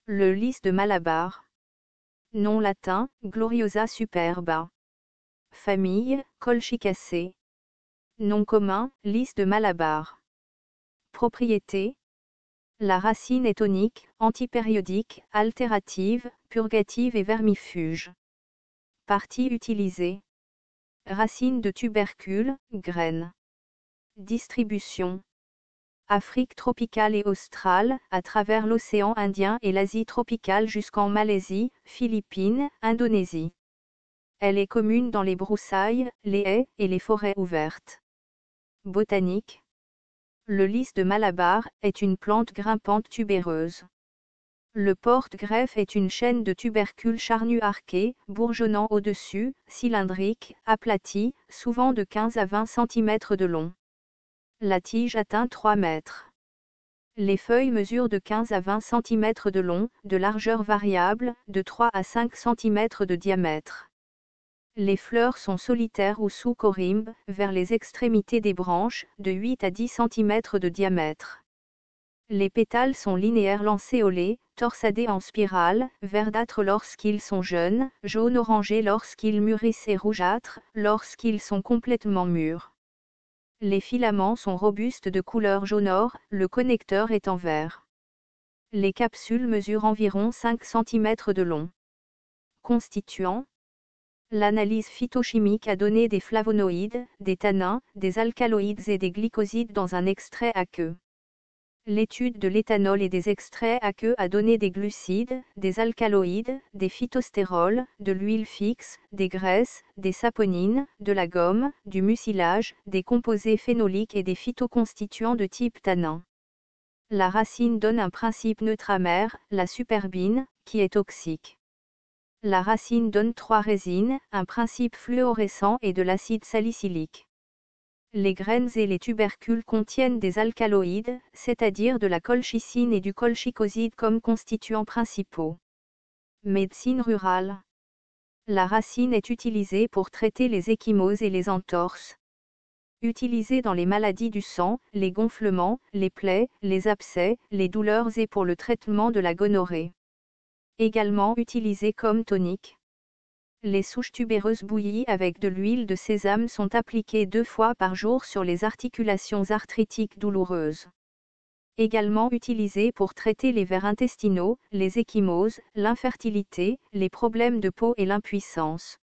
Le lys de Malabar. Nom latin, Gloriosa superba. Famille, Colchicacées. Nom commun, lys de Malabar. Propriété. La racine est tonique, antipériodique, altérative, purgative et vermifuge. Partie utilisée. Racine de tubercule, graines. Distribution. Afrique tropicale et australe, à travers l'océan Indien et l'Asie tropicale jusqu'en Malaisie, Philippines, Indonésie. Elle est commune dans les broussailles, les haies et les forêts ouvertes. Botanique. Le lys de Malabar est une plante grimpante tubéreuse. Le porte-greffe est une chaîne de tubercules charnus arqués, bourgeonnant au-dessus, cylindriques, aplatis, souvent de 15 à 20 cm de long. La tige atteint 3 mètres. Les feuilles mesurent de 15 à 20 cm de long, de largeur variable, de 3 à 5 cm de diamètre. Les fleurs sont solitaires ou sous corymbes, vers les extrémités des branches, de 8 à 10 cm de diamètre. Les pétales sont linéaires lancéolés, torsadés en spirale, verdâtres lorsqu'ils sont jeunes, jaune-orangé lorsqu'ils mûrissent et rougeâtres, lorsqu'ils sont complètement mûrs. Les filaments sont robustes de couleur jaune-or, le connecteur est en vert. Les capsules mesurent environ 5 cm de long. Constituants. L'analyse phytochimique a donné des flavonoïdes, des tannins, des alcaloïdes et des glycosides dans un extrait aqueux. L'étude de l'éthanol et des extraits aqueux a donné des glucides, des alcaloïdes, des phytostérols, de l'huile fixe, des graisses, des saponines, de la gomme, du mucilage, des composés phénoliques et des phytoconstituants de type tannin. La racine donne un principe neutre amer, la superbine, qui est toxique. La racine donne 3 résines, un principe fluorescent et de l'acide salicylique. Les graines et les tubercules contiennent des alcaloïdes, c'est-à-dire de la colchicine et du colchicoside comme constituants principaux. Médecine rurale. La racine est utilisée pour traiter les ecchymoses et les entorses. Utilisée dans les maladies du sang, les gonflements, les plaies, les abcès, les douleurs et pour le traitement de la gonorrhée. Également utilisée comme tonique. Les souches tubéreuses bouillies avec de l'huile de sésame sont appliquées 2 fois par jour sur les articulations arthritiques douloureuses. Également utilisée pour traiter les vers intestinaux, les ecchymoses, l'infertilité, les problèmes de peau et l'impuissance.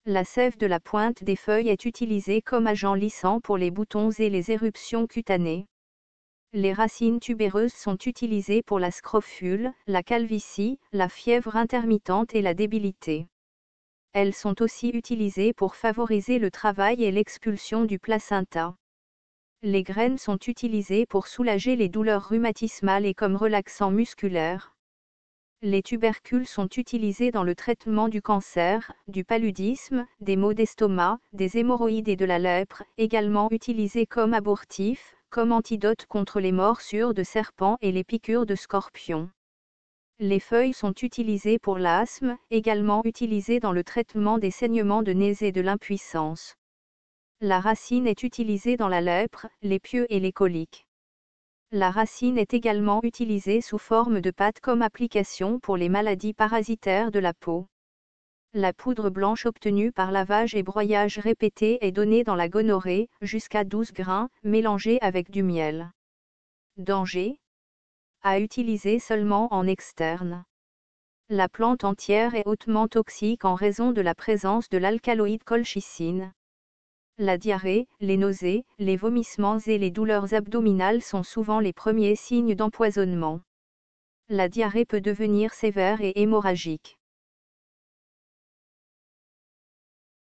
La sève de la pointe des feuilles est utilisée comme agent lissant pour les boutons et les éruptions cutanées. Les racines tubéreuses sont utilisées pour la scrofule, la calvitie, la fièvre intermittente et la débilité. Elles sont aussi utilisées pour favoriser le travail et l'expulsion du placenta. Les graines sont utilisées pour soulager les douleurs rhumatismales et comme relaxant musculaire. Les tubercules sont utilisés dans le traitement du cancer, du paludisme, des maux d'estomac, des hémorroïdes et de la lèpre, également utilisés comme abortifs, comme antidote contre les morsures de serpents et les piqûres de scorpions. Les feuilles sont utilisées pour l'asthme, également utilisées dans le traitement des saignements de nez et de l'impuissance. La racine est utilisée dans la lèpre, les pieux et les coliques. La racine est également utilisée sous forme de pâte comme application pour les maladies parasitaires de la peau. La poudre blanche obtenue par lavage et broyage répété est donnée dans la gonorrhée, jusqu'à 12 grains, mélangés avec du miel. Danger. À utiliser seulement en externe. La plante entière est hautement toxique en raison de la présence de l'alcaloïde colchicine. La diarrhée, les nausées, les vomissements et les douleurs abdominales sont souvent les premiers signes d'empoisonnement. La diarrhée peut devenir sévère et hémorragique.